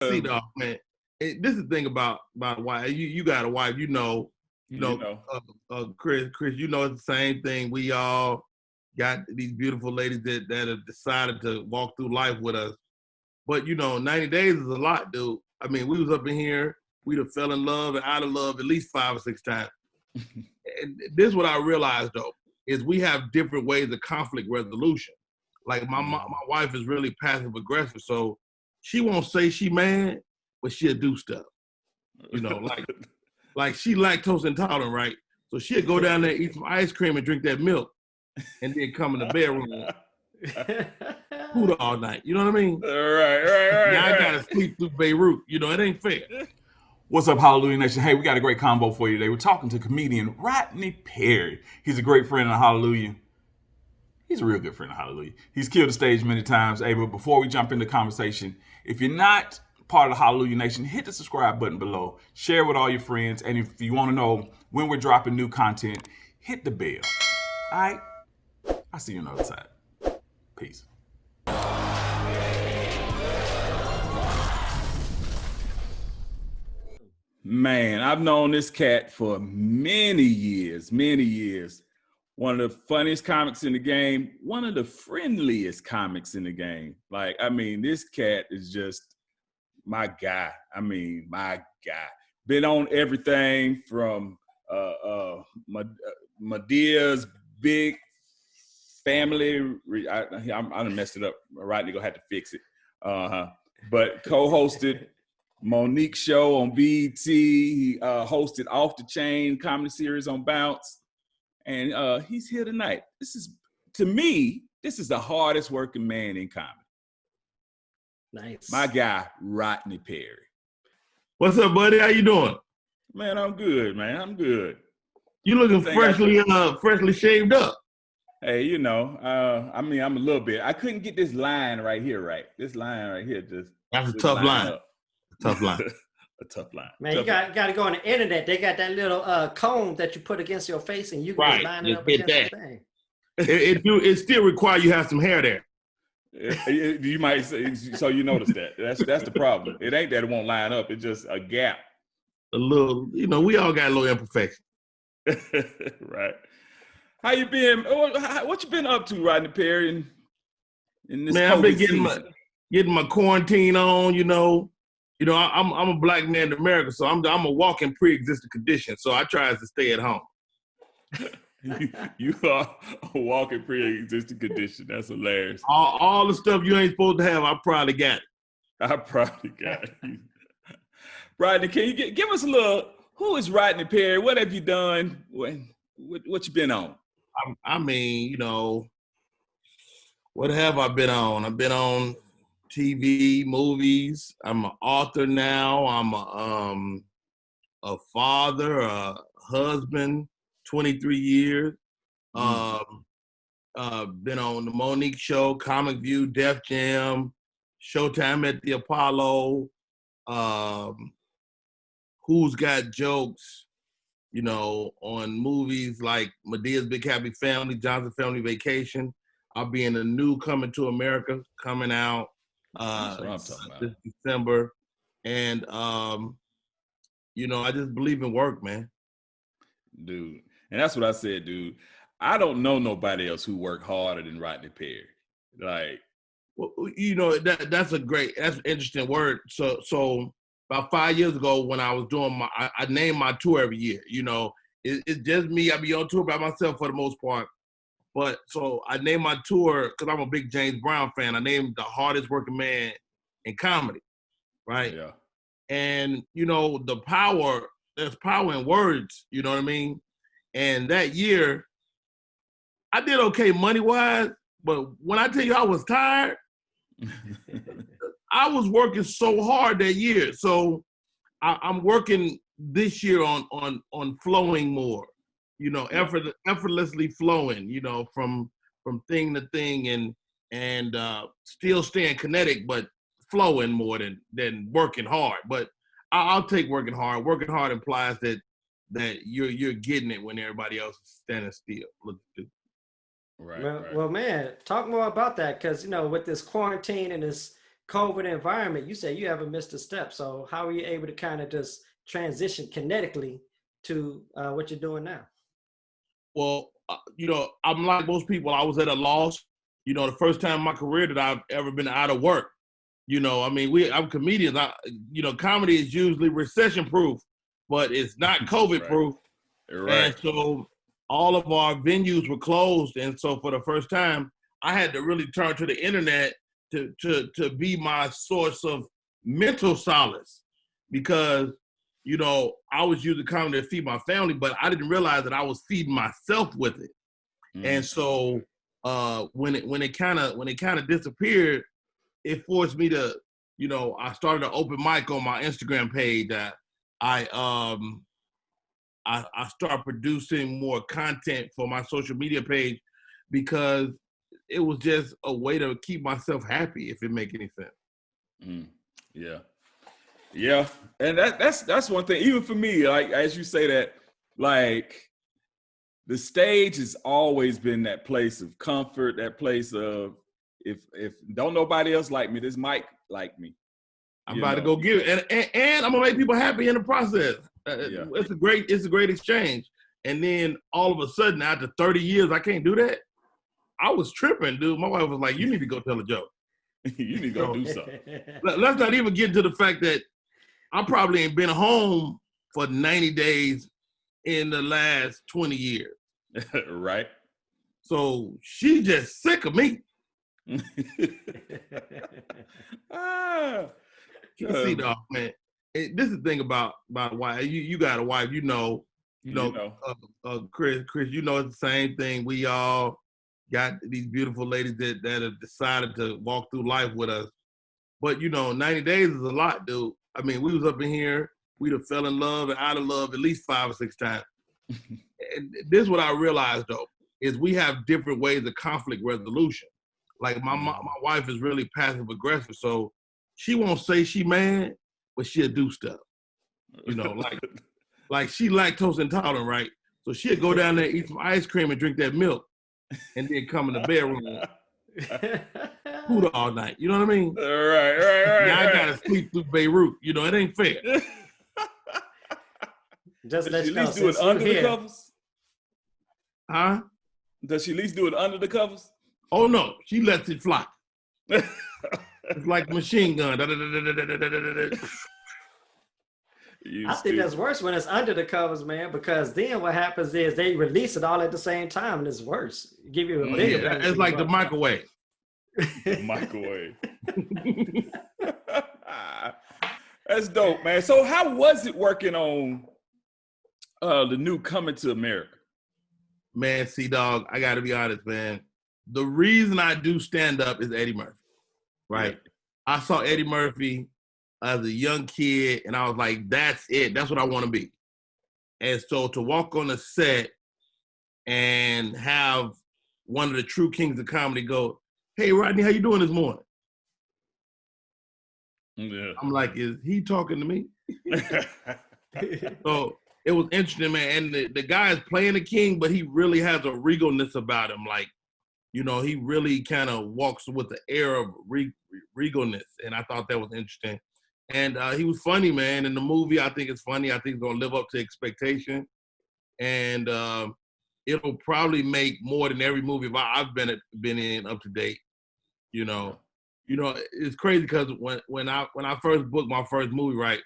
C-Dawg, man. This is the thing about why you got a wife, Chris, it's the same thing. We all got these beautiful ladies that have decided to walk through life with us. But 90 days is a lot, dude. I mean, we was up in here, we'd have fell in love and out of love at least 5 or 6 times. And this is what I realized though, is we have different ways of conflict resolution. Like my wife is really passive aggressive, so she won't say she mad, but she'll do stuff. Like she lactose intolerant, right? So she'll go down there, eat some ice cream and drink that milk, and then come in the bedroom food all night. You know what I mean? Right. Now I gotta sleep through Beirut. It ain't fair. What's up, Hallelujah Nation? Hey, we got a great combo for you today. We're talking to comedian Rodney Perry. He's a great friend of Hallelujah. He's a real good friend of Hallelujah. He's killed the stage many times. Hey, but before we jump into the conversation, if you're not part of the Hallelujah Nation, hit the subscribe button below. Share with all your friends. And if you want to know when we're dropping new content, hit the bell. All right? I'll see you on the other side. Peace. Man, I've known this cat for many years. One of the funniest comics in the game, one of the friendliest comics in the game. This cat is just my guy. Been on everything from Medea's big family. I done messed it up. Rodney gonna have to fix it. But co-hosted Monique show on BET. He hosted Off the Chain comedy series on Bounce. And he's here tonight. To me, this is the hardest working man in comedy. Nice. My guy, Rodney Perry. What's up, buddy? How you doing? Man, I'm good, man. I'm good. You looking freshly shaved up. Hey, I'm a little bit. I couldn't get this line right here right. This line right here That's a tough line. Tough line. A tough line. Man, you got to go on the internet. They got that little comb that you put against your face, and you can line it up against the thing. It still requires you have some hair there. You might say, so you notice that. That's the problem. It ain't that it won't line up. It's just a gap. A little, we all got a little imperfection. Right. How you been? What you been up to, Rodney Perry? In this Man, I've been getting my quarantine on. I'm a black man in America, so I'm a walking pre-existing condition. So I try to stay at home. You are a walking pre-existing condition. That's hilarious. All the stuff you ain't supposed to have, I probably got it. Rodney, can you give us a little? Who is Rodney Perry? What have you done? What you been on? What have I been on? I've been on TV, movies. I'm an author now. I'm a father, a husband, 23 years. Been on the Monique show, Comic View, Def Jam, Showtime at the Apollo, Who's Got Jokes, on movies like Medea's Big Happy Family, Johnson Family Vacation. I'll be in the new Coming to America coming out this December. And, I just believe in work, man. Dude. And that's what I said, dude. I don't know nobody else who worked harder than Rodney Perry. That's an interesting word. So about 5 years ago when I was doing I named my tour every year, it's just me. I be on tour by myself for the most part. But so I named my tour, because I'm a big James Brown fan, I named the hardest working man in comedy, right? Yeah. And, there's power in words, you know what I mean? And that year, I did okay money-wise, but when I tell you I was tired, I was working so hard that year. So I'm working this year on flowing more, effortlessly flowing, from thing to thing and still staying kinetic, but flowing more than working hard. But I'll take working hard. Working hard implies that you're getting it when everybody else is standing still. Right. Well, man, talk more about that, because with this quarantine and this COVID environment, you say you haven't missed a step. So how are you able to kind of just transition kinetically to what you're doing now? Well, I'm like most people. I was at a loss. The first time in my career that I've ever been out of work. I'm comedians. Comedy is usually recession-proof, but it's not COVID-proof. Right. And so all of our venues were closed. And so for the first time, I had to really turn to the internet to be my source of mental solace because, I was using comedy to feed my family, but I didn't realize that I was feeding myself with it. Mm. And so when it kind of disappeared, it forced me to, I started an open mic on my Instagram page that I started producing more content for my social media page because it was just a way to keep myself happy, if it makes any sense. Mm. Yeah. And that's one thing, even for me, like, as you say that, like, the stage has always been that place of comfort, that place of, if don't nobody else like me, this mic like me. I'm about to go give it. And I'm gonna make people happy in the process. It's a great exchange. And then all of a sudden, after 30 years, I can't do that. I was tripping, dude. My wife was like, "You need to go tell a joke. You need to go do something." Let's not even get into the fact that I probably ain't been home for 90 days in the last 20 years. Right. So she just sick of me. C-Dawg, man. This is the thing about wife. You got a wife, Chris, it's the same thing. We all got these beautiful ladies that have decided to walk through life with us. But 90 days is a lot, dude. I mean, we was up in here, we'd have fell in love and out of love at least 5 or 6 times. And this is what I realized though, is we have different ways of conflict resolution. Like my wife is really passive aggressive, so she won't say she mad, but she'll do stuff. Like she lactose intolerant, right? So she'll go down there, eat some ice cream and drink that milk, and then come in the bedroom, food all night. You know what I mean? Right. Now I gotta sleep through Beirut. It ain't fair. Just Does she at least do it under the covers? Huh? Does she at least do it under the covers? Oh no, she lets it fly. It's like a machine gun. I think that's worse when it's under the covers, man, because then what happens is they release it all at the same time and it's worse. Give you a bigger it's like the microwave. Microwave. That's dope, man. So how was it working on the new Coming to America? Man, C-Dawg, I got to be honest, man. The reason I do stand up is Eddie Murphy, right? Yeah. I saw Eddie Murphy as a young kid, and I was like, that's it. That's what I want to be. And so to walk on the set and have one of the true kings of comedy go, "Hey, Rodney, how you doing this morning?" Yeah. I'm like, is he talking to me? So it was interesting, man. And the guy is playing the king, but he really has a regalness about him. Like, he really kind of walks with the air of regalness. And I thought that was interesting. And he was funny, man. In the movie, I think it's funny. I think it's going to live up to expectation. And it'll probably make more than every movie I've been in up to date. It's crazy because when I first booked my first movie, right,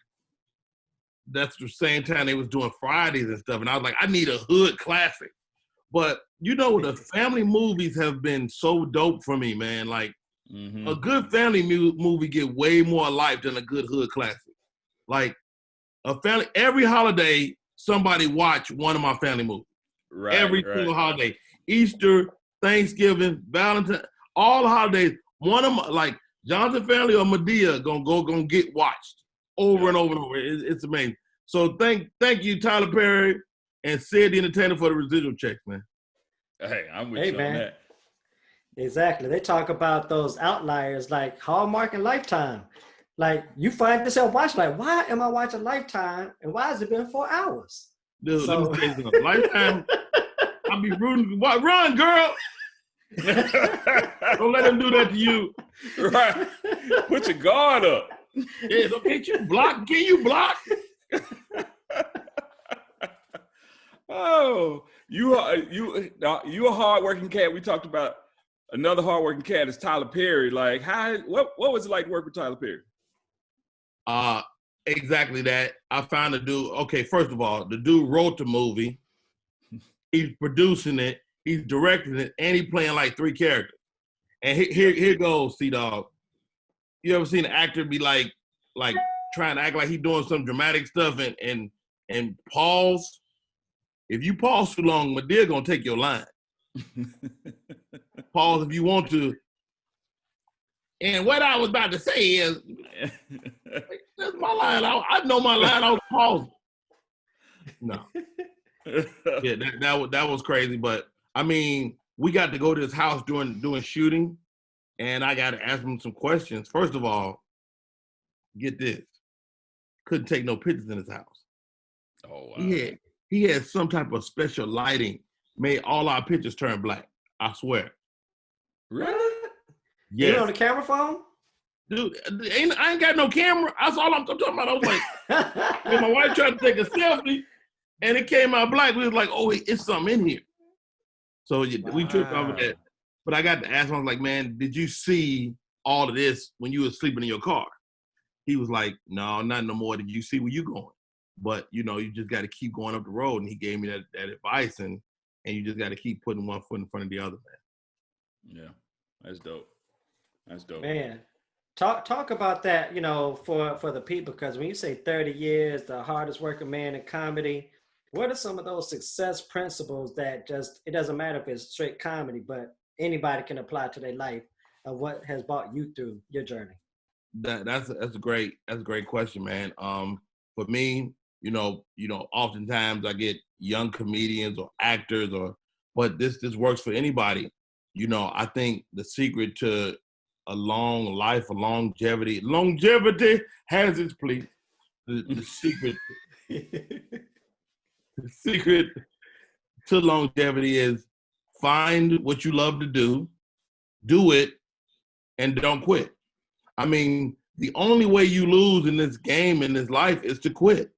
that's the same time they was doing Fridays and stuff. And I was like, I need a hood classic. But, the family movies have been so dope for me, man. Like, a good family movie get way more life than a good hood classic. Like, every holiday, somebody watch one of my family movies. Right. Every single holiday. Easter, Thanksgiving, Valentine, all the holidays. One of my, like, Jonathan Family or Medea gonna get watched over and over and over. It's amazing. So thank you, Tyler Perry and Sid the Entertainer, for the residual checks, man. Hey, I'm with you on that. Exactly. They talk about those outliers like Hallmark and Lifetime. Like, you find yourself watching, like, why am I watching Lifetime and why has it been 4 hours? Dude, let me tell you something. Lifetime, I'll be rooting. Run, girl. Don't let him do that to you. Right. Put your guard up. Yeah, can't you block? Can you block? Oh, you a hardworking cat. We talked about another hardworking cat is Tyler Perry. Like, what was it like to work with Tyler Perry? Exactly that. I found the dude. Okay, first of all, the dude wrote the movie. He's producing it. He's directing it, and he's playing like 3 characters. And here goes C-Dawg. You ever seen an actor be like trying to act like he's doing some dramatic stuff and pause? If you pause too long, Madea gonna take your line. Pause if you want to. And what I was about to say is, that's my line. I know my line. I was pausing. No. Yeah, that was crazy. But I mean, we got to go to his house doing shooting, and I got to ask him some questions. First of all, get this: couldn't take no pictures in his house. Oh wow. He had some type of special lighting, made all our pictures turn black. I swear. Really? Yeah. You on the camera phone? Dude, I ain't got no camera. That's all I'm talking about. I was like, when my wife tried to take a selfie, and it came out black. We was like, oh, it's something in here. So we tripped over that. But I got to ask him, I was like, man, did you see all of this when you were sleeping in your car? He was like, no, not no more. Did you see where you going? But, you just got to keep going up the road. And he gave me that advice, and you just got to keep putting one foot in front of the other, man. Yeah, that's dope. That's dope. Man, talk about that, for the people, because when you say 30 years, the hardest working man in comedy, what are some of those success principles that it doesn't matter if it's straight comedy, but anybody can apply to their life, of what has brought you through your journey? That's a great question, man. For me, oftentimes I get young comedians or actors but this works for anybody. I think the secret to a long life, longevity has its place. The secret to longevity is find what you love to do it, and don't quit. I mean, the only way you lose in this game, in this life, is to quit.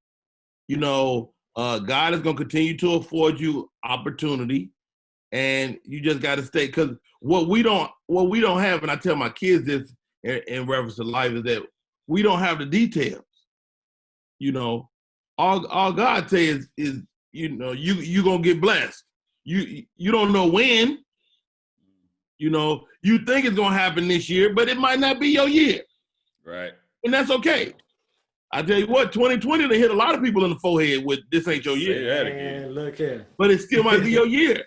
God is going to continue to afford you opportunity, and you just got to stay. Because what we don't have, and I tell my kids this in reference to life, is that we don't have the details. All God says is you gonna get blessed. You don't know when. You think it's gonna happen this year, but it might not be your year. Right. And that's okay. I tell you what, 2020 to hit a lot of people in the forehead with this ain't your year. Say that again. Man, look here. But it still might be your year.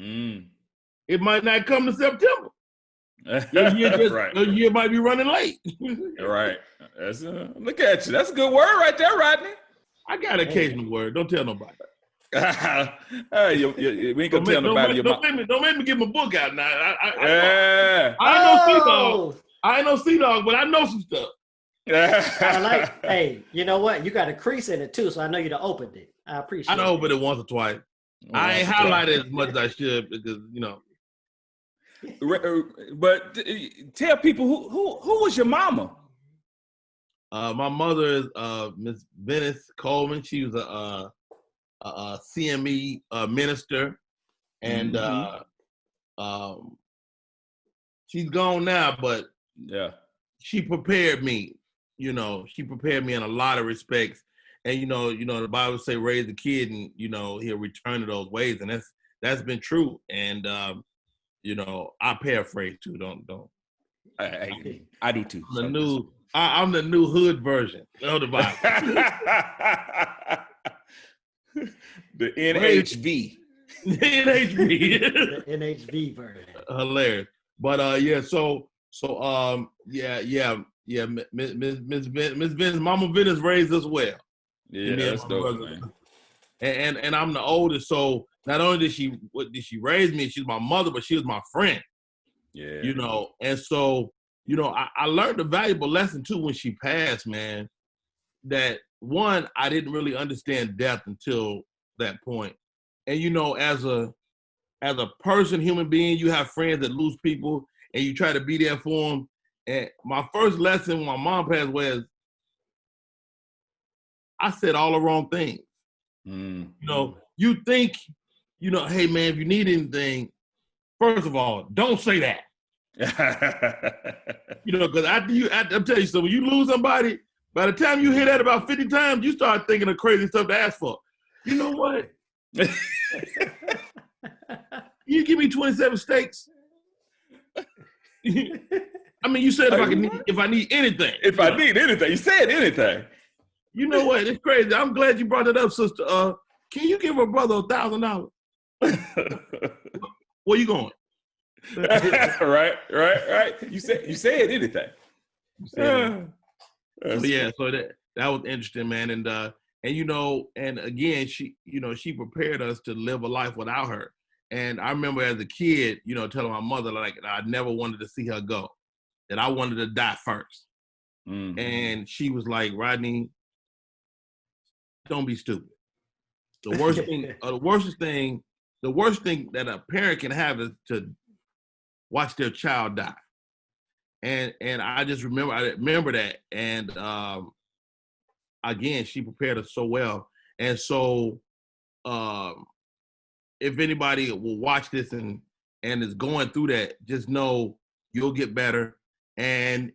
Mm. It might not come to September. Your year might be running late. Right. Look at you. That's a good word right there, Rodney. I got an occasional word. Don't tell nobody. We ain't gonna tell nobody. Don't make me get my book out now. Yeah. I ain't no C-Dawg, but I know some stuff. Hey, you know what? You got a crease in it too, so I know you'd have opened it. I appreciate it. I opened it once or twice. I ain't highlighted as much as I should because, But tell people who was your mama? My mother is Miss Venice Coleman. She was a CME minister, and she's gone now. But yeah, she prepared me. She prepared me in a lot of respects. And the Bible say raise a kid, and he'll return to those ways, and that's been true. And I paraphrase too. Don't. I do too. I'm the new hood version of the Bible. The NHV. The NHV. The NHV version. Hilarious. But Miss Vince, Mama Venice raised us well. Yeah, that's dope, man. And I'm the oldest, so not only did she raise me, she's my mother, but she was my friend. Yeah. And so, I learned a valuable lesson too when she passed, man, that one, I didn't really understand death until that point. And as a as a person, human being, you have friends that lose people, and you try to be there for them. And my first lesson when my mom passed away is I said all the wrong things. Mm. You know, you think, you know, hey man, if you need anything, first of all, don't say that. You know, because I'm telling you, so when you lose somebody, by the time you hear that about 50 times, you start thinking of crazy stuff to ask for. You know what? You give me 27 steaks. I mean, you said if I need anything. If I need anything, you said anything. You know what? It's crazy. I'm glad you brought it up, sister. Can you give a brother $1,000? Where you going? right. You said anything. So that was interesting, man. And you know, and again, she prepared us to live a life without her. And I remember as a kid, you know, telling my mother like I never wanted to see her go, that I wanted to die first. Mm-hmm. And she was like, Rodney, don't be stupid. The worst thing, the worst thing that a parent can have is to watch their child die. And I just remember that. And again, she prepared us so well. And so if anybody will watch this and is going through that, just know you'll get better. And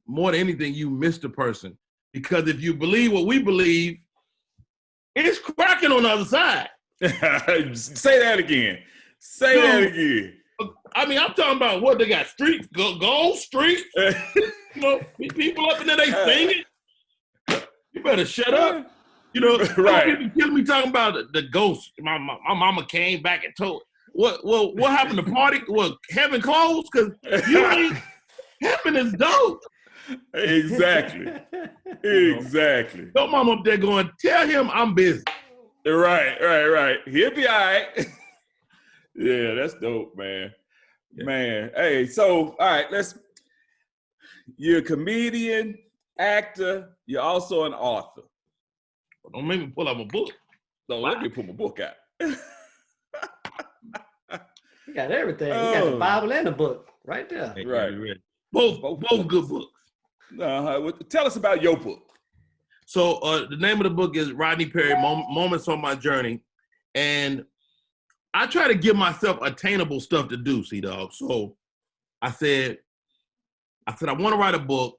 more than anything, you miss the person. Because if you believe what we believe, it's cracking on the other side. Say that again. Say that again. I mean, I'm talking about what they got, streets, gold streets. You know, people up in there, they singing. You better shut up. You know, right. People killing me talking about the ghost. My mama came back and told. What happened to party? What, heaven closed? Because you ain't, heaven is dope. Exactly. Exactly. Your mom up there going, tell him I'm busy. Right. He'll be all right. Yeah, that's dope, man. Yeah. Man, hey, so, all right, you're a comedian, actor, you're also an author. Don't make me pull out my book. No, let me pull my book out. You got everything. You got the Bible and the book right there. Right. Both good books. Tell us about your book. So the name of the book is Rodney Perry, Moments on My Journey. And I try to give myself attainable stuff to do, C-Dawg. So I said, I want to write a book.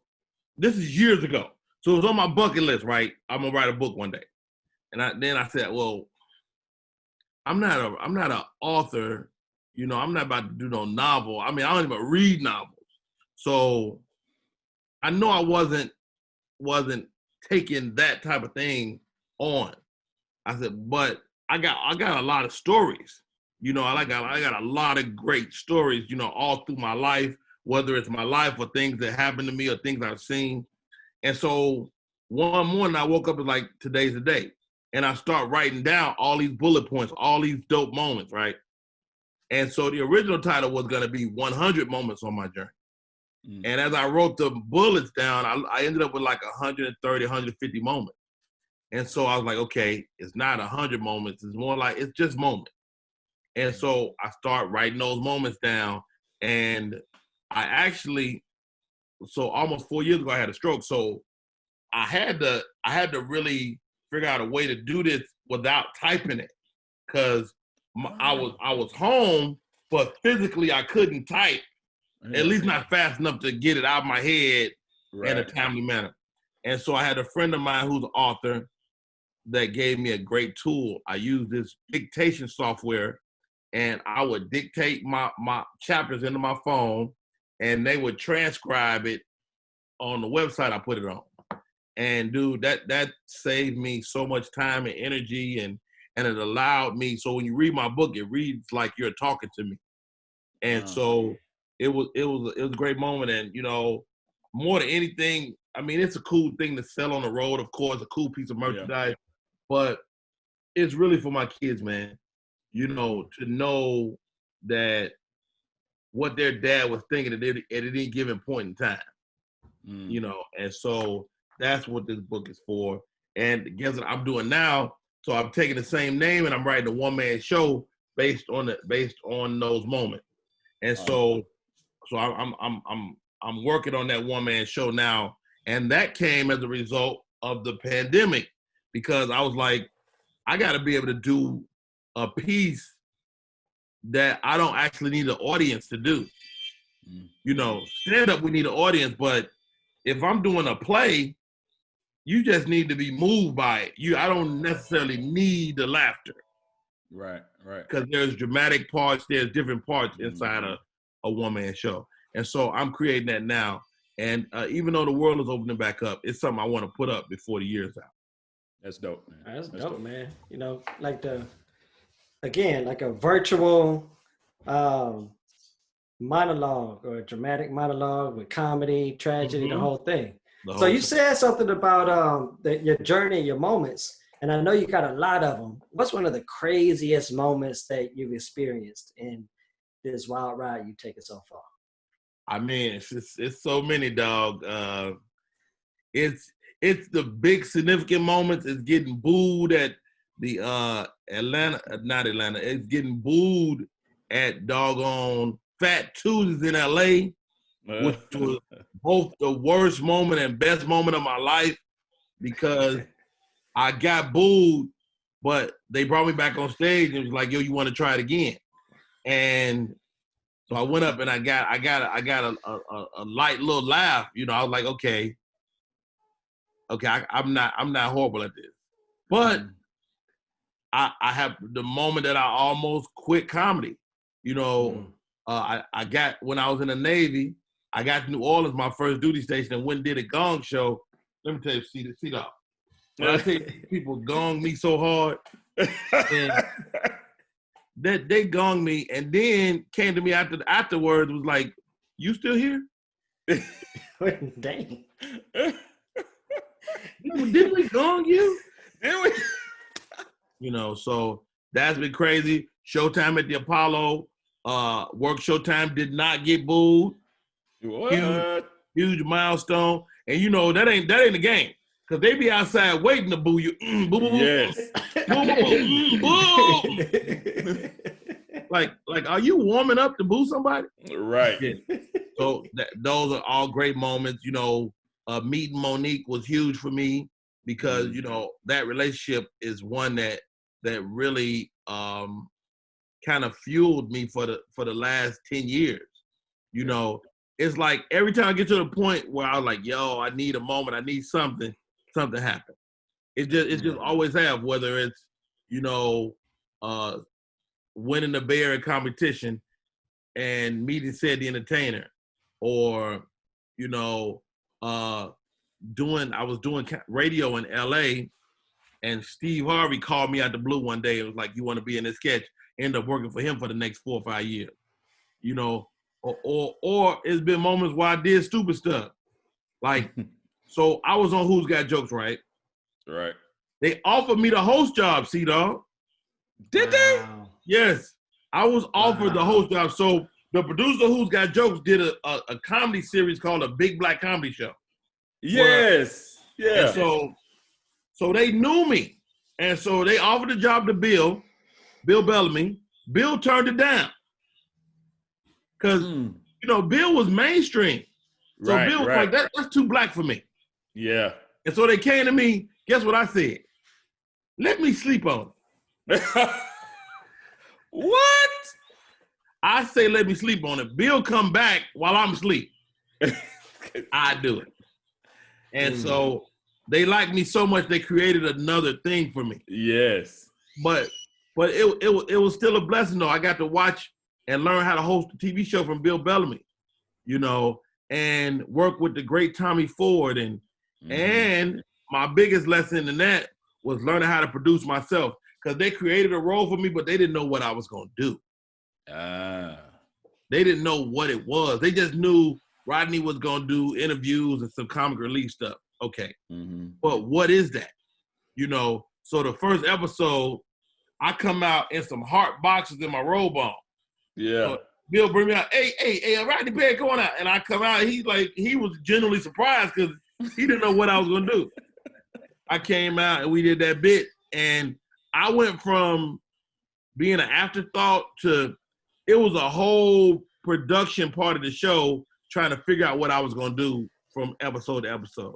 This is years ago. So it was on my bucket list, right? I'm going to write a book one day. And then I said, well, I'm not an author. You know, I'm not about to do no novel. I mean, I don't even read novels. So I know I wasn't taking that type of thing on. I said, but I got a lot of stories. You know, I got a lot of great stories, you know, all through my life, whether it's my life or things that happened to me or things I've seen. And so one morning I woke up and like, today's the day. And I start writing down all these bullet points, all these dope moments, right? And so the original title was going to be 100 Moments on My Journey. Mm. And as I wrote the bullets down, I ended up with like 130, 150 moments. And so I was like, okay, it's not 100 moments. It's more like, it's just moments. And so I start writing those moments down. And I actually, so almost 4 years ago, I had a stroke. So I had to really figure out a way to do this without typing it. Because I was home, but physically I couldn't type, at least not fast enough to get it out of my head in a timely manner. And so I had a friend of mine who's an author that gave me a great tool. I used this dictation software, and I would dictate my chapters into my phone, and they would transcribe it on the website I put it on. And dude, that saved me so much time and energy, and it allowed me, so when you read my book, it reads like you're talking to me. And so it was a great moment. And, you know, more than anything, I mean, it's a cool thing to sell on the road, of course, a cool piece of merchandise, but it's really for my kids, man, you know, to know that what their dad was thinking at any given point in time, you know. And so that's what this book is for. And guess what I'm doing now? So I'm taking the same name and I'm writing a one-man show based on those moments. And so I'm working on that one man show now, and that came as a result of the pandemic, because I was like, I got to be able to do a piece that I don't actually need an audience to do. You know, stand up, we need an audience, but if I'm doing a play, you just need to be moved by it. I don't necessarily need the laughter. Right. Because there's dramatic parts, there's different parts inside a one-man show. And so I'm creating that now. And even though the world is opening back up, it's something I want to put up before the year's out. That's dope, man. That's dope, man. You know, like a virtual monologue or a dramatic monologue with comedy, tragedy, the whole thing. So you said something about your journey, your moments, and I know you got a lot of them. What's one of the craziest moments that you've experienced in this wild ride you've taken so far? I mean, it's so many, dog. It's the big significant moments. It's getting booed at the not Atlanta. It's getting booed at doggone Fat Tuesdays in LA, which was both the worst moment and best moment of my life, because I got booed, but they brought me back on stage and was like, "Yo, you want to try it again?" And so I went up and I got a light little laugh. You know, I was like, okay, I'm not horrible at this, but I have the moment that I almost quit comedy. You know, I got, when I was in the Navy, I got to New Orleans, my first duty station, and went and did a gong show. Let me tell you, C-Dawg. When I tell you, people gonged me so hard, and that they gonged me, and then came to me afterwards, was like, "You still here?" Dang. Didn't we gong you? Did we? You know, so that's been crazy. Showtime at the Apollo, work Showtime, did not get booed. What? Huge milestone. And you know, that ain't the game. Cause they be outside waiting to boo you. Boo, boo, boo. Yes. Boo, boo, boo, boo. Like, are you warming up to boo somebody? Right. Yeah. So those are all great moments. You know, meeting Monique was huge for me, because you know, that relationship is one that really kind of fueled me for the last 10 years. You know, it's like every time I get to the point where I was like, yo, I need a moment, I need something happen. It just always have, whether it's, you know, winning the Bay Area competition and meeting Said the Entertainer, or, you know, I was doing radio in LA, and Steve Harvey called me out the blue one day and was like, "You want to be in this sketch?" End up working for him for the next 4 or 5 years. You know, or it's been moments where I did stupid stuff. Like, so I was on Who's Got Jokes, right? Right. They offered me the host job, C-Dawg. Did they? Yes. I was offered the host job. So the producer of Who's Got Jokes did a comedy series called A Big Black Comedy Show. Yes. Yeah. And so they knew me. And so they offered the job to Bill Bellamy. Bill turned it down. Because, you know, Bill was mainstream. So right, Bill was like, that's too black for me. Yeah. And so they came to me. Guess what I said? Let me sleep on it. What? I say let me sleep on it. Bill come back while I'm asleep. I do it. And so they liked me so much they created another thing for me. Yes. But it was still a blessing though. I got to watch and learn how to host a TV show from Bill Bellamy, you know, and work with the great Tommy Ford. And my biggest lesson in that was learning how to produce myself, because they created a role for me, but they didn't know what I was going to do. They didn't know what it was. They just knew Rodney was going to do interviews and some comic relief stuff. Okay. But what is that? You know, so the first episode, I come out in some heart boxes in my robe on. Yeah. So Bill bring me out, hey, Rodney Perry going out. And I come out, he was genuinely surprised because he didn't know what I was going to do. I came out and we did that bit, and I went from being an afterthought to it was a whole production part of the show trying to figure out what I was gonna do from episode to episode.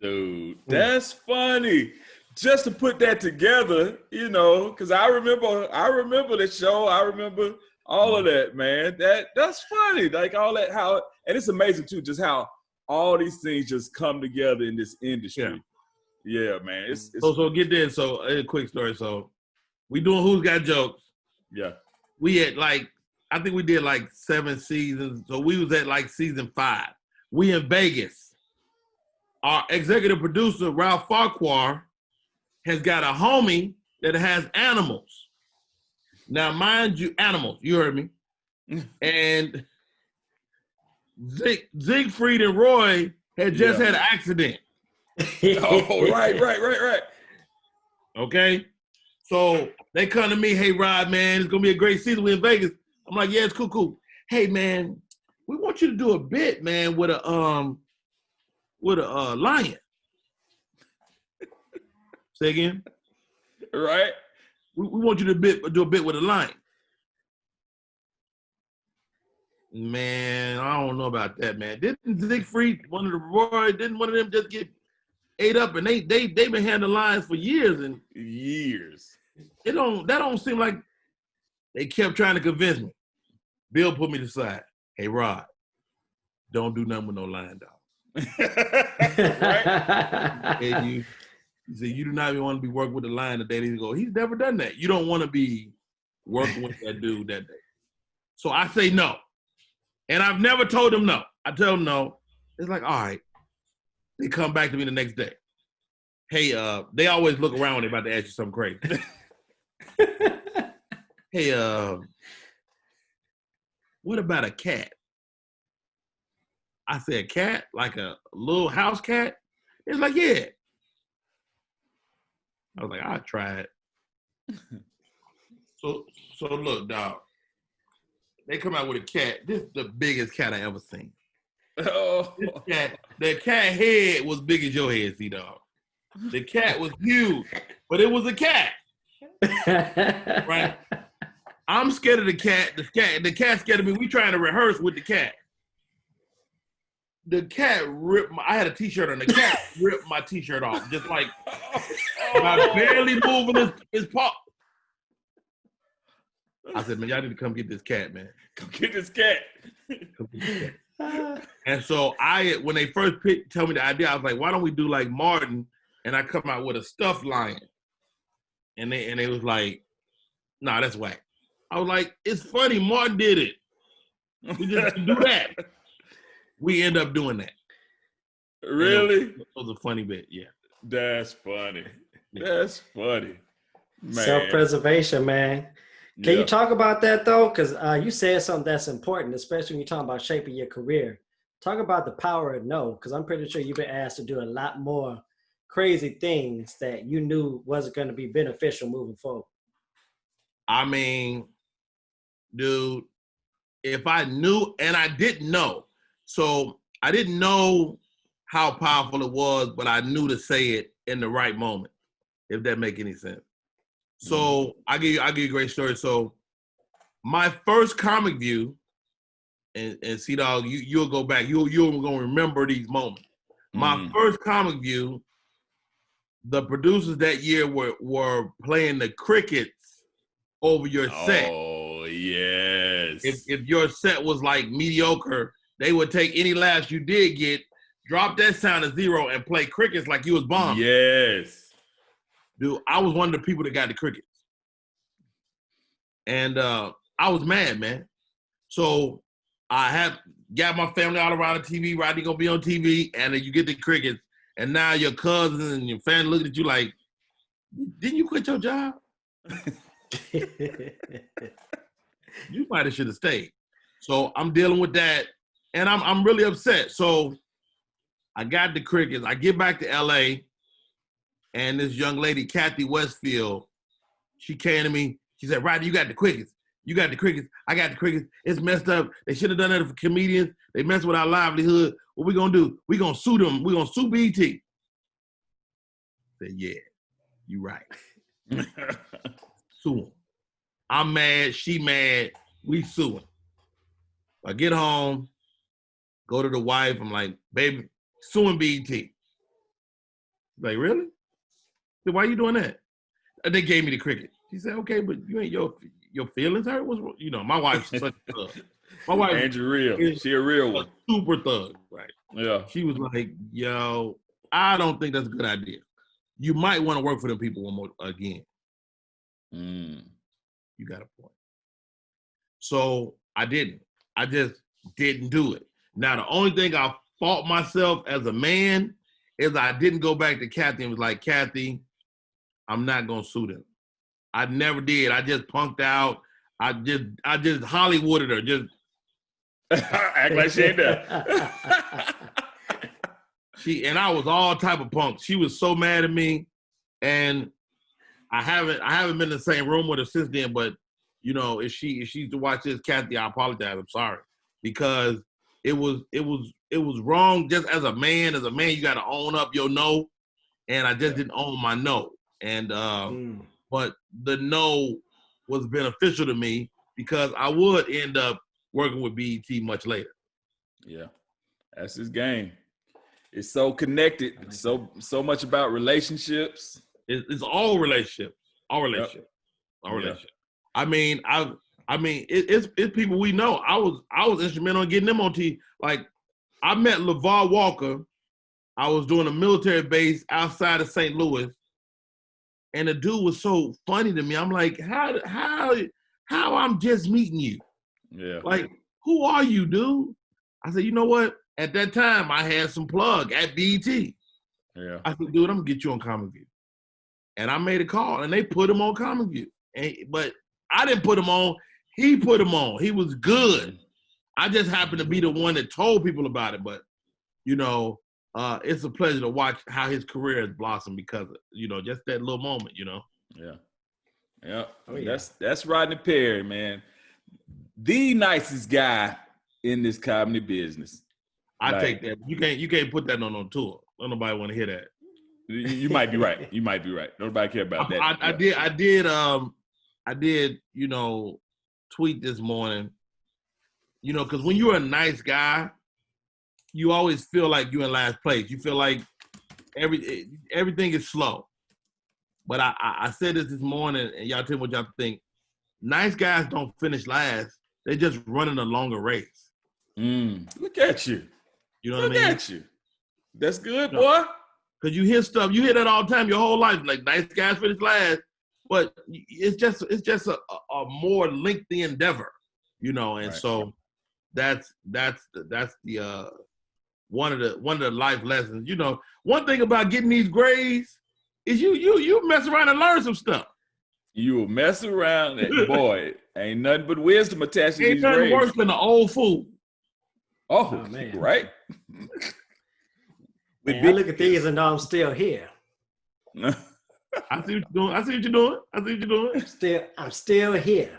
Dude, that's funny. Just to put that together, you know, because I remember the show. I remember all of that, man. That's funny. Like all that, how, and it's amazing too, just how all these things just come together in this industry. Yeah, man. It's so get this. So a quick story. So we doing Who's Got Jokes. Yeah. We had I think we did 7 seasons. So we was at season 5. We in Vegas. Our executive producer, Ralph Farquhar, has got a homie that has animals. Now, mind you, animals, you heard me. And Siegfried and Roy had just had an accident. Oh, right. Okay? So they come to me, hey, Rod, man, it's going to be a great season. We're in Vegas. I'm like, yeah, it's cool. Hey, man, we want you to do a bit, man, with a lion. Say again? Right. We want you to do a bit with a lion. Man, I don't know about that, man. Didn't Siegfried, one of them just get ate up, and they've been handling lions for years and years. That don't seem like they kept trying to convince me. Bill put me to the side. Hey, Rod, don't do nothing with no lion dog. Right? And he said, you do not even want to be working with the lion today. He go, he's never done that. You don't want to be working with that dude that day. So I say no. And I've never told him no. I tell him no. It's like, all right. They come back to me the next day. Hey, they always look around when they're about to ask you something crazy. Hey, what about a cat? I said, a cat? Like a little house cat? It's like, yeah. I was like, I'll try it. So look, dog. They come out with a cat. This is the biggest cat I ever seen. Oh. The cat head was big as your head, C-Dawg. The cat was huge, but it was a cat. Right? I'm scared of the cat. The cat's scared of me. We trying to rehearse with the cat. The cat ripped I had a t-shirt on. The cat ripped my t-shirt off. Just like by barely moving his paw. I said, man, y'all need to come get this cat, man. Come get this cat. And so when they first tell me the idea, I was like, why don't we do like Martin? And I come out with a stuffed lion. And they was like, nah, that's whack. I was like, it's funny, Martin did it. We just do that. We end up doing that. Really? It was a funny bit, yeah. That's funny. That's funny. Man. Self-preservation, man. Can you talk about that, though? Because you said something that's important, especially when you're talking about shaping your career. Talk about the power of no, because I'm pretty sure you've been asked to do a lot more crazy things that you knew wasn't going to be beneficial moving forward. I mean, dude, if I knew, and I didn't know. So I didn't know how powerful it was, but I knew to say it in the right moment, if that make any sense. So I'll give you a great story. So my first comic view, and C-Dawg, you'll go back. You're gonna remember these moments. My first comic view, the producers that year were playing the crickets over your set. Oh yes. If your set was like mediocre, they would take any laughs you did get, drop that sound to 0, and play crickets like you was bombing. Yes. Dude, I was one of the people that got the crickets. And I was mad, man. So I got my family all around the TV. Rodney gonna be on TV, and then you get the crickets, and now your cousins and your family looking at you like, didn't you quit your job? You might have should have stayed. So I'm dealing with that, and I'm really upset. So I got the crickets. I get back to LA, and this young lady, Kathy Westfield, she came to me. She said, Rodney, you got the crickets. You got the crickets. I got the crickets. It's messed up. They should have done that for comedians. They mess with our livelihood. What we gonna do? We gonna sue them. We gonna sue BET. I said, yeah, you right. Sue them. I'm mad, she mad, we suing. I get home, go to the wife, I'm like, baby, suing BET. Like, really? I said, why you doing that? And they gave me the cricket. She said, okay, but you ain't your feelings hurt? What's wrong? You know, my wife's such a thug. My wife Andrew real. She a real one. Super thug, right? Yeah. She was like, yo, I don't think that's a good idea. You might want to work for them people one more again. You got a point. So I didn't. I just didn't do it. Now, the only thing I fault myself as a man is I didn't go back to Kathy and was like, Kathy, I'm not going to sue them. I never did. I just punked out. I just Hollywooded her. Just act like she ain't there. And I was all type of punk. She was so mad at me, and I haven't been in the same room with her since then. But you know, if she used to watch this, Kathy, I apologize. I'm sorry, because it was wrong. Just as a man, you got to own up your no, and I just didn't own my no. And but the no was beneficial to me because I would end up working with BET much later. Yeah, that's his game. It's so connected. It's so much about relationships. It's all relationships. All relationships. All relationships. I mean, it's people we know. I was instrumental in getting them on TV. Like, I met Lavar Walker. I was doing a military base outside of St. Louis, and the dude was so funny to me. I'm like, how I'm just meeting you? Yeah. Like, who are you, dude? I said, you know what? At that time, I had some plug at BET. Yeah. I said, dude, I'm gonna get you on Comic View. And I made a call, and they put him on Comic View. But I didn't put him on. He put him on. He was good. I just happened to be the one that told people about it. But, you know, it's a pleasure to watch how his career has blossomed because of, you know, just that little moment, you know. Yeah. Yeah. Oh, yeah. That's Rodney Perry, man. The nicest guy in this comedy business. I take that. You can't put that on tour. Don't nobody want to hear that. You might be right. You might be right. Nobody care about that. I did, you know, tweet this morning, you know, because when you're a nice guy, you always feel like you're in last place. You feel like everything is slow. But I said this morning, and y'all tell me what y'all think. Nice guys don't finish last. They just running a longer race. Look at you. You know what I mean? Look at you. That's good, boy. Because you hear stuff, you hear that all the time your whole life, like nice guys finish last. But it's just a more lengthy endeavor, you know. And so that's the one of the life lessons. You know, one thing about getting these grades is you mess around and learn some stuff. You will mess around, and boy, ain't nothing but wisdom attached to these grades. Ain't nothing worse than an old fool. Oh man, right? Man, I look at these and know I'm still here. I see what you're doing. I'm still here.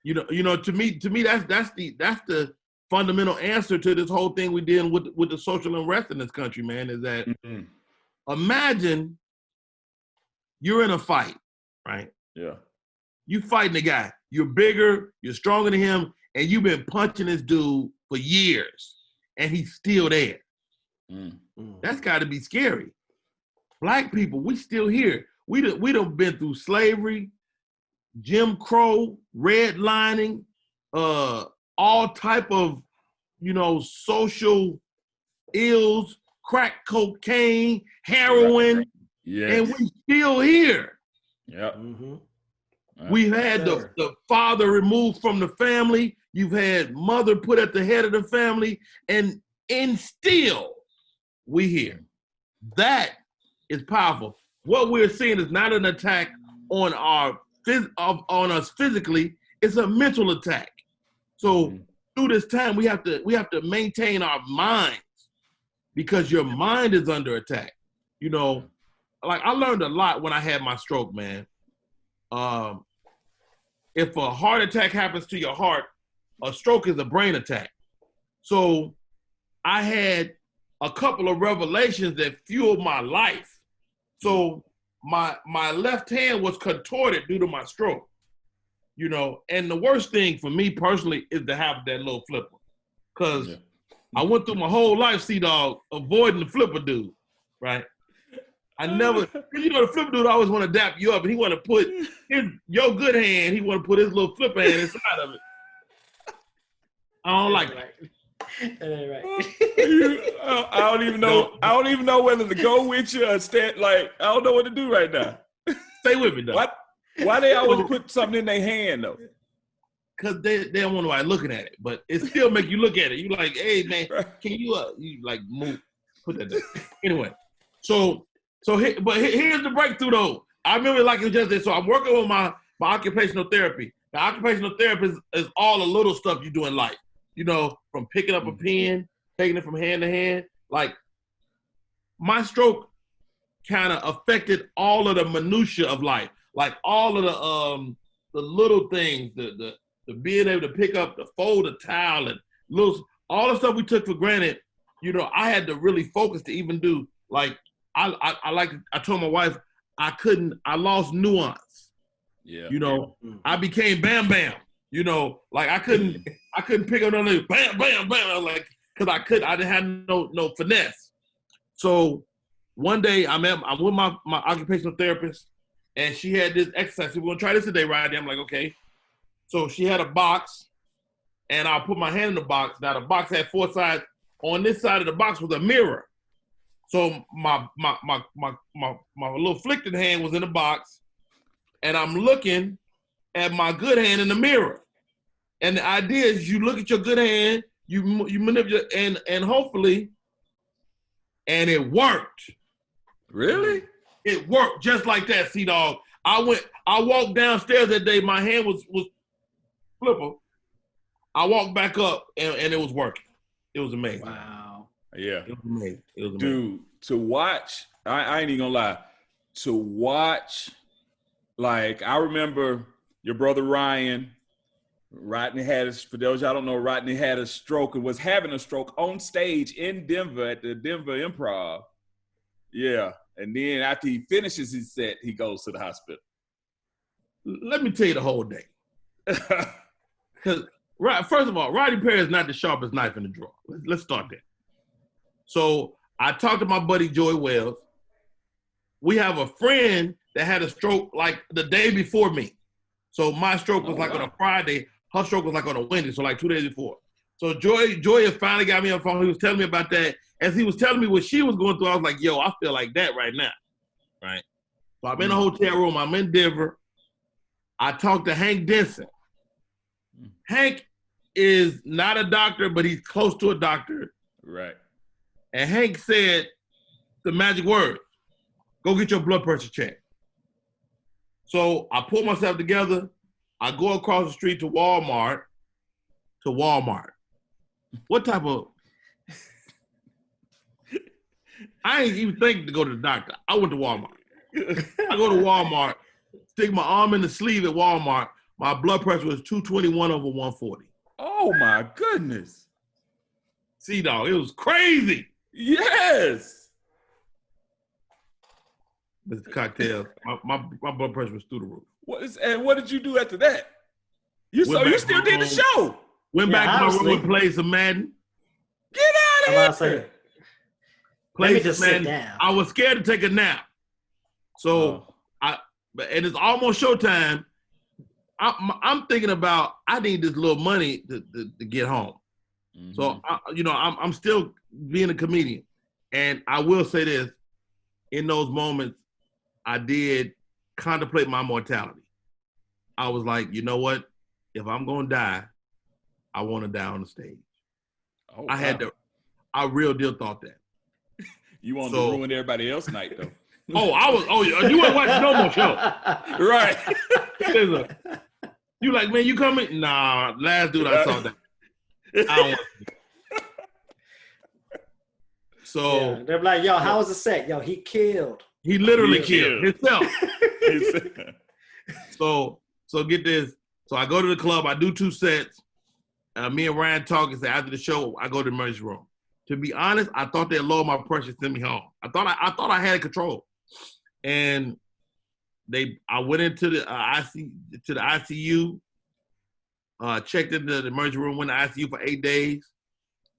You know. To me, that's the fundamental answer to this whole thing we dealing with the social unrest in this country, man. Is that imagine you're in a fight, right? Yeah. You fighting a guy. You're bigger. You're stronger than him, and you've been punching this dude for years, and he's still there. That's got to be scary. Black people, we still here. We done been through slavery, Jim Crow, redlining, all type of, you know, social ills, crack cocaine, heroin, and we still here. Yeah. We've had the father removed from the family. You've had mother put at the head of the family, and still we here. That is powerful. What we're seeing is not an attack on on us physically. It's a mental attack. So through this time, we have to maintain our minds because your mind is under attack. You know, like I learned a lot when I had my stroke, man. If a heart attack happens to your heart, a stroke is a brain attack. So I had a couple of revelations that fueled my life. So my left hand was contorted due to my stroke. you know. And the worst thing for me personally is to have that little flipper, because I went through my whole life, C-Dawg, avoiding the flipper dude, right? I never, you know, the flipper dude always want to dap you up, and he want to put your good hand, he want to put his little flipper hand inside of it. I don't like it. That ain't right. I don't even know. I don't even know whether to go with you or stand. Like, I don't know what to do right now. Stay with me, though. Why they always put something in their hand though? Because they don't want nobody looking at it, but it still make you look at it. You like, hey man, can you like move? Put that there. Anyway, but here's the breakthrough though. I remember like it was just this. So I'm working with my occupational therapy. The occupational therapist is all the little stuff you do in life. You know, from picking up a pen, taking it from hand to hand. Like, my stroke kind of affected all of the minutia of life. Like all of the little things, the being able to pick up, the fold a towel, and all the stuff we took for granted. You know, I had to really focus to even do. Like, I told my wife, I lost nuance. Yeah. You know, I became Bam Bam. You know, like I couldn't pick up another bam, bam, bam. Like, cause I didn't have no finesse. So one day I'm with my occupational therapist, and she had this exercise. We're gonna try this today, Rodney. I'm like, okay. So she had a box, and I'll put my hand in the box. Now the box had 4 sides. On this side of the box was a mirror. So my little afflicted hand was in the box, and I'm looking at my good hand in the mirror. And the idea is you look at your good hand, you manipulate, and hopefully, and it worked. Really? It worked just like that, C-Dawg. I walked downstairs that day, my hand was flipper. I walked back up and it was working. It was amazing. Wow. Yeah. It was amazing. Dude, to watch, I ain't even gonna lie, to watch, like, I remember your brother Rodney had, for those y'all don't know, Rodney had a stroke and was having a stroke on stage in Denver at the Denver Improv. Yeah. And then after he finishes his set, he goes to the hospital. Let me tell you the whole day. Because, first of all, Rodney Perry is not the sharpest knife in the drawer. Let's start there. So I talked to my buddy Joey Wells. We have a friend that had a stroke like the day before me. So my stroke was on a Friday. Her stroke was like on a Wednesday, so like 2 days before. So Joey finally got me on the phone. He was telling me about that. As he was telling me what she was going through, I was like, yo, I feel like that right now, right? So I'm in a hotel room. I'm in Denver. I talked to Hank Denson. Hank is not a doctor, but he's close to a doctor. Right. And Hank said the magic word, go get your blood pressure checked. So I pull myself together. I go across the street to Walmart. What type of... I ain't even thinking to go to the doctor. I went to Walmart. I go to Walmart, stick my arm in the sleeve at Walmart. My blood pressure was 221/140. Oh my goodness. C-Dawg, it was crazy. Yes. Mr. Cocktail, my blood pressure was through the roof. And what did you do after that? You still did the show. Went back to my room and played some Madden. Get out of here. Let me just sit down. I was scared to take a nap. So and it's almost showtime. I'm thinking about, I need this little money to get home. Mm-hmm. So I'm still being a comedian, and I will say this: in those moments, I did contemplate my mortality. I was like, you know what? If I'm gonna die, I want to die on the stage. Oh, I real deal thought that. You wanted to ruin everybody else's night though. You weren't watching no more show. Right. You like, man, you coming? Nah, last dude I saw that. I don't want to. So they're like, yo, how was the set? Yo, he killed. He literally killed himself. So get this. So I go to the club, I do 2 sets. Me and Ryan talk and say after the show, I go to the emergency room. To be honest, I thought they'd lower my pressure, send me home. I thought I had control. And I went into the ICU. checked into the emergency room, went to ICU for 8 days.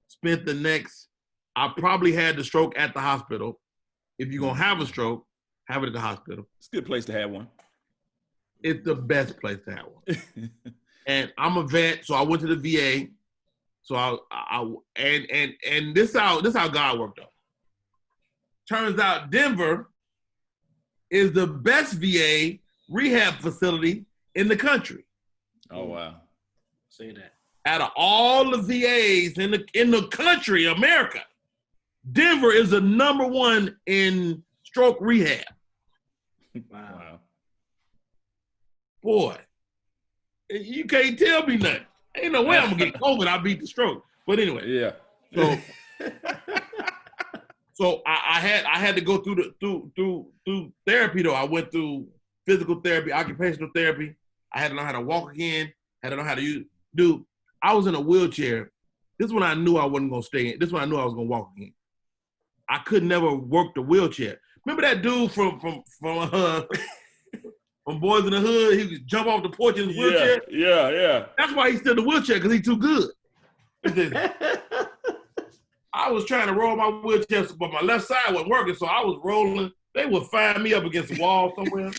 Spent the next, I probably had the stroke at the hospital. If you're going to have a stroke, have it at the hospital. It's a good place to have one. It's the best place to have one. And I'm a vet, so I went to the VA. So and this how God worked out. Turns out Denver is the best VA rehab facility in the country. Oh wow! See that. Out of all the VAs in the country, America, Denver is the #1 in stroke rehab. Wow. Boy, you can't tell me nothing. Ain't no way I'm gonna get COVID. I beat the stroke. But anyway, Yeah. So I had to go through therapy though. I went through physical therapy, occupational therapy. I had to learn how to walk again. Had to learn how to do. I was in a wheelchair. This is when I knew I wasn't gonna stay in. This is when I knew I was gonna walk again. I could never work the wheelchair. Remember that dude from Boys in the Hood? He could jump off the porch in his wheelchair. Yeah. That's why he's still in the wheelchair, because he's too good. I was trying to roll my wheelchair, but my left side wasn't working, so I was rolling. They would find me up against the wall somewhere.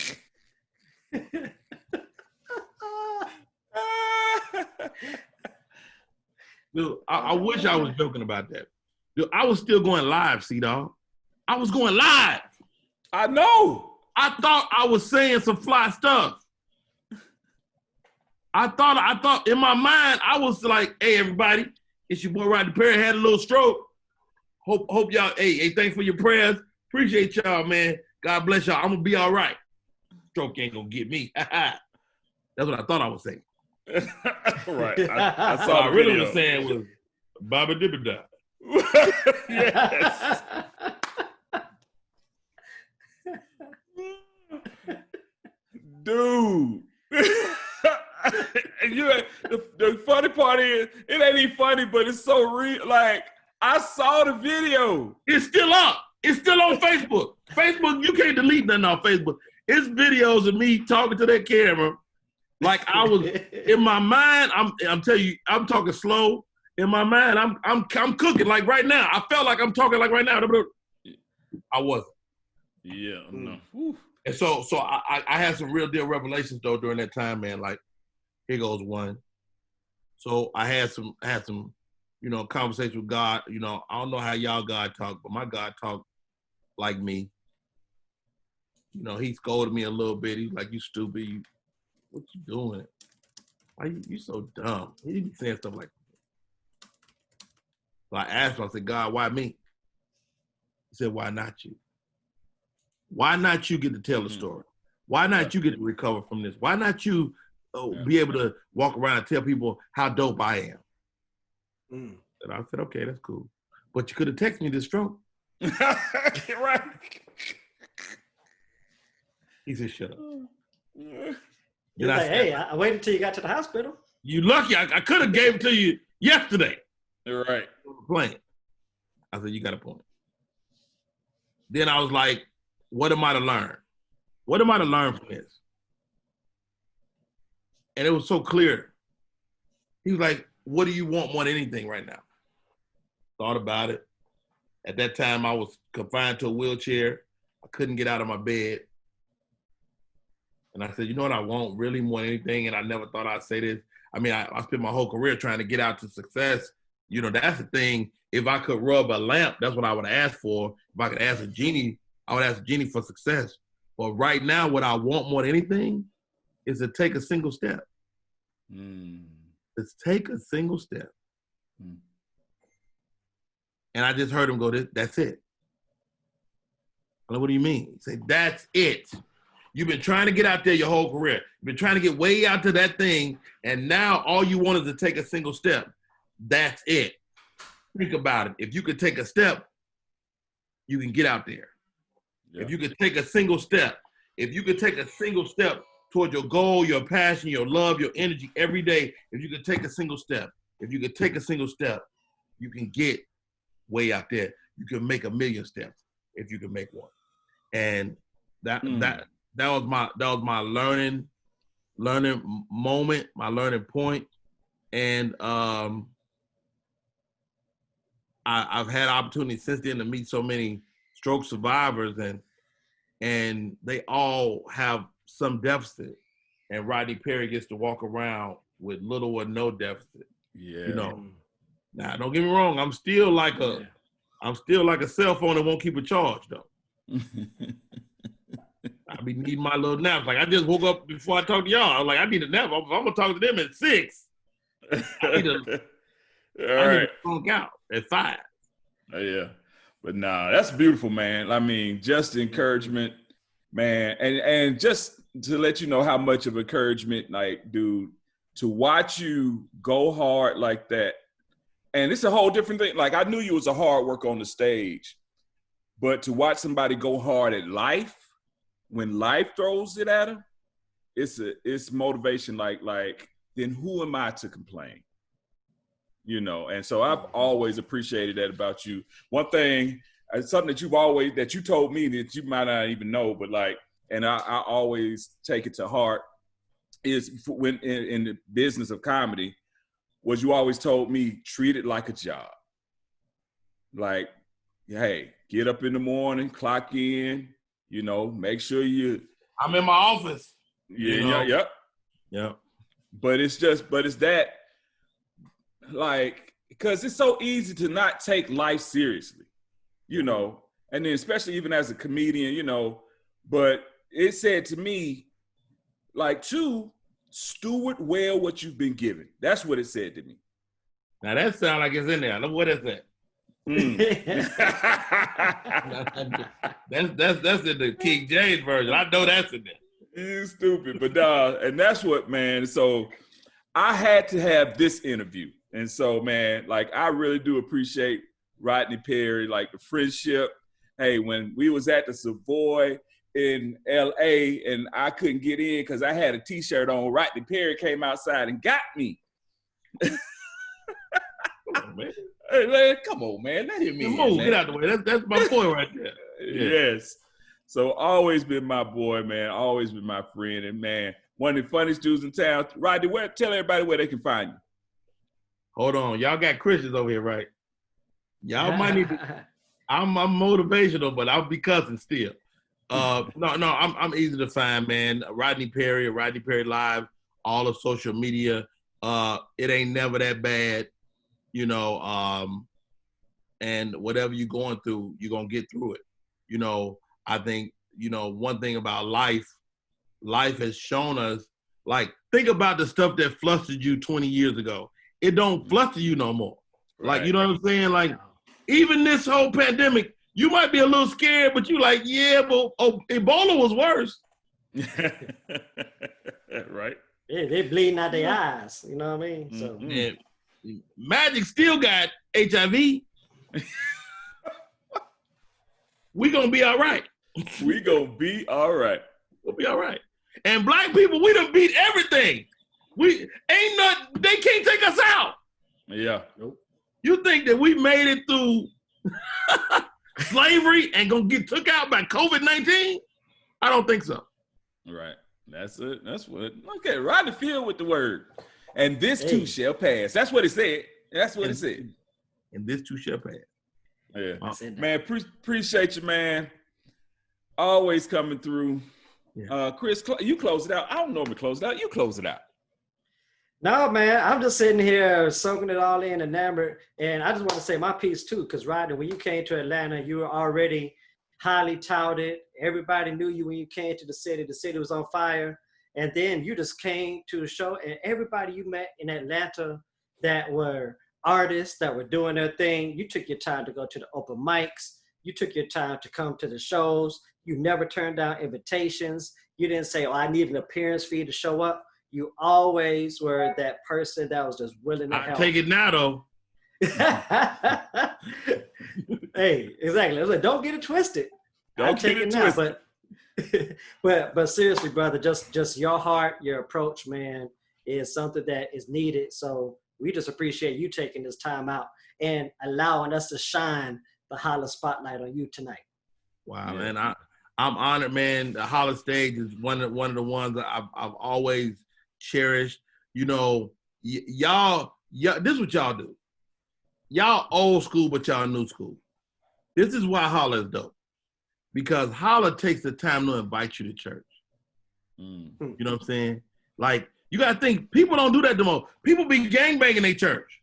Dude, I wish I was joking about that. Dude, I was still going live, C-Dawg. I was going live. I know. I thought I was saying some fly stuff. I thought in my mind, I was like, hey, everybody, it's your boy Rodney Perry, had a little stroke. Hope y'all, hey, thanks for your prayers. Appreciate y'all, man. God bless y'all. I'm gonna be all right. Stroke ain't gonna get me. That's what I thought I was saying. Right. I What saw I the really video. was saying was Baba Dibba. Yes. Dude. The funny part is, it ain't even funny, but it's so real. Like, I saw the video. It's still up. It's still on Facebook. Facebook, you can't delete nothing on Facebook. It's videos of me talking to that camera. Like I was in my mind, I'm telling you, I'm talking slow. In my mind, I'm cooking like right now. I felt like I'm talking like right now. I wasn't. Yeah, no. And so I had some real deal revelations though during that time, man. Like, here goes one. So I had some, conversation with God. I don't know how y'all God talk, but my God talk like me. He scolded me a little bit. He's like, "You stupid. What you doing? Why you so dumb?" He be saying stuff like that. So I asked him, I said, "God, why me?" He said, "Why not you? Why not you get to tell the story? Why not you get to recover from this? Why not you be able to walk around and tell people how dope I am?" And I said, "Okay, that's cool. But you could have texted me this stroke." Right. He said, "Shut up." You're like, hey, I waited till you got to the hospital. You lucky. I could have gave it to you yesterday. Right. Playing. I said, "You got a point." Then I was like, what am I to learn? What am I to learn from this? And it was so clear. He was like, what do you want more than anything right now? Thought about it. At that time, I was confined to a wheelchair. I couldn't get out of my bed. And I said, you know what I want really more than anything? And I never thought I'd say this. I mean, I spent my whole career trying to get out to success. That's the thing. If I could rub a lamp, that's what I would ask for. If I could ask a genie, I would ask a genie for success. But right now, what I want more than anything is to take a single step. Let's take a single step. And I just heard him go, that's it. I'm like, what do you mean? He said, that's it. You've been trying to get out there your whole career. You've been trying to get way out to that thing, and now all you want is to take a single step. That's it. Think about it. If you could take a step, you can get out there. Yeah. If you could take a single step, toward your goal, your passion, your love, your energy every day, if you could take a single step, you can get way out there. You can make 1,000,000 steps if you can make one. And that was my learning moment, my learning point. And I've had opportunity since then to meet so many stroke survivors, and they all have some deficit. And Rodney Perry gets to walk around with little or no deficit. Yeah. You know. Now, don't get me wrong. I'm still like a cell phone that won't keep a charge though. I be needing my little naps. Like I just woke up before I talked to y'all. I was like, I need a nap. I'm gonna talk to them at 6. I need to funk out at 5. Yeah. But nah, that's beautiful, man. I mean, just encouragement, man. And just to let you know how much of encouragement, like, dude, to watch you go hard like that. And it's a whole different thing. Like, I knew you was a hard worker on the stage, but to watch somebody go hard at life, when life throws it at them, it's motivation. Like, then who am I to complain? You know, and so I've always appreciated that about you. One thing, something that you told me that you might not even know, but like, and I always take it to heart, is when in the business of comedy, was you always told me, treat it like a job. Like, hey, get up in the morning, clock in, you know, make sure I'm in my office. Yeah. But it's that, like, because it's so easy to not take life seriously, you know, and then especially even as a comedian, you know, but it said to me, like, steward well what you've been given. That's what it said to me. Now that sounds like it's in there. What is that? That's in the King James version. I know that's in there. You stupid, but and that's what, man. So I had to have this interview, and so, man, like, I really do appreciate Rodney Perry, like the friendship. Hey, when we was at the Savoy in LA and I couldn't get in because I had a t-shirt on, Rodney Perry came outside and got me. Come on, man. Hey, man, come on, man. Let him in. Move, get out the way. That's my boy right there. Yeah. Yes. So always been my boy, man. Always been my friend. And, man, one of the funniest dudes in town. Rodney, tell everybody where they can find you. Hold on. Y'all got Christians over here, right? Y'all might need to. I'm motivational, but I'll be cussing still. No, I'm easy to find, man. Rodney Perry, Rodney Perry Live, all of social media. It ain't never that bad, you know. And whatever you're going through, you're gonna get through it. You know, I think, you know, one thing about life has shown us, like, think about the stuff that flustered you 20 years ago. It don't fluster you no more. Like, you know what I'm saying? Like, even this whole pandemic, you might be a little scared, but you like, yeah, but Ebola was worse. Right. Yeah, they bleeding out their eyes. You know what I mean? So Magic still got HIV. We gonna be all right. We gonna be all right. We'll be all right. And black people, we done beat everything. They can't take us out. Yeah. Nope. You think that we made it through slavery and gonna get took out by COVID-19? I don't think so. Right. That's it. That's what. Okay, Rodney Field with the word. And this too shall pass. That's what it said. That's what it said. And this too shall pass. Yeah. Man, appreciate you, man. Always coming through. Yeah. Chris, you close it out. I don't normally close it out. You close it out. No, man, I'm just sitting here soaking it all in, enamored. And I just want to say my piece too, because Rodney, when you came to Atlanta, you were already highly touted. Everybody knew you when you came to the city. The city was on fire. And then you just came to the show, and everybody you met in Atlanta that were artists that were doing their thing, you took your time to go to the open mics. You took your time to come to the shows. You never turned down invitations. You didn't say, oh, I need an appearance for you to show up. You always were that person that was just willing to help. I take it now, though. Hey, exactly. I was like, don't get it twisted. Don't get it twisted. But seriously, brother, just your heart, your approach, man, is something that is needed. So we just appreciate you taking this time out and allowing us to shine the Holla spotlight on you tonight. Wow, man, I'm honored, man. The Holla stage is one of the ones that I've always cherished. You know, y'all, this is what y'all do. Y'all old school, but y'all new school. This is why Holla is dope. Because Holla takes the time to invite you to church. You know what I'm saying? Like, you got to think, people don't do that no more. People be gangbanging their church.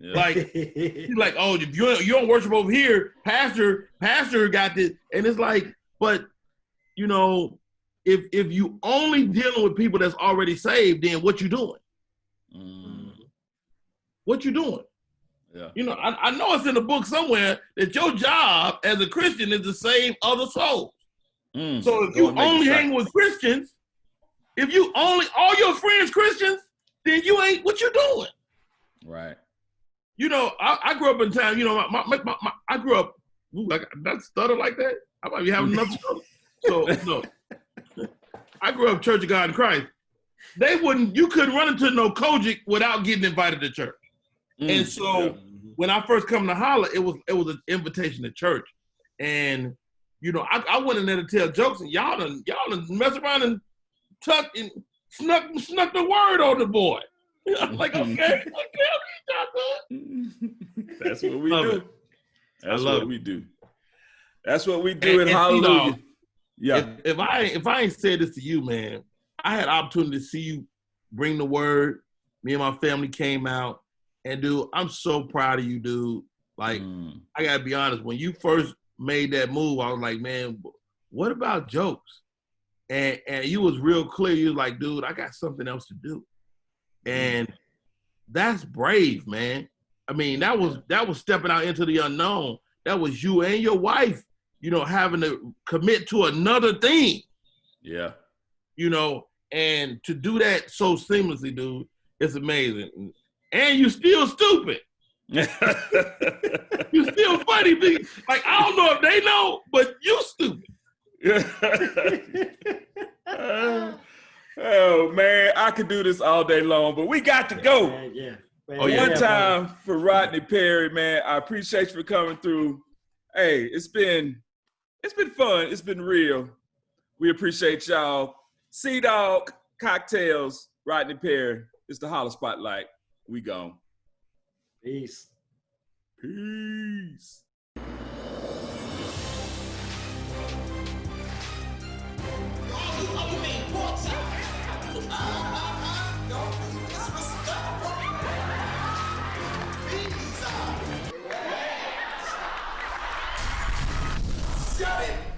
Yeah. Like, oh, if you don't worship over here, pastor got this. And it's like, but, you know, if you only dealing with people that's already saved, then what you doing? What you doing? Yeah. You know, I know it's in the book somewhere that your job as a Christian is to save other souls. So if you only hang with Christians, if you only all your friends Christians, then you ain't what you doing. Right. You know, I grew up in town. You know, I grew up. Ooh, like that stutter like that. I might be having another stutter. So no, I grew up Church of God in Christ. You couldn't run into no Kojic without getting invited to church. And so when I first come to Holla, it was an invitation to church. And, you know, I went in there to tell jokes, and y'all done mess around and tucked and snuck the word on the boy. I'm like, okay. That's what we do. That's what we do. That's what we do in Hallelujah. Yeah. If I ain't said this to you, man, I had opportunity to see you bring the word. Me and my family came out. And dude, I'm so proud of you, dude. Like, I gotta be honest, when you first made that move, I was like, man, what about jokes? And you was real clear. You was like, dude, I got something else to do. And that's brave, man. I mean, that was stepping out into the unknown. That was you and your wife, you know, having to commit to another thing. Yeah. You know, and to do that so seamlessly, dude, it's amazing. And you still stupid. You still funny. Like, I don't know if they know, but you stupid. Oh, man, I could do this all day long, but we got to go. Yeah. One time for Rodney Perry, man. I appreciate you for coming through. Hey, it's been fun. It's been real. We appreciate y'all. C-Dawg, Cocktails, Rodney Perry. It's the Holla Spotlight. We gone. Peace. Peace. Shut it!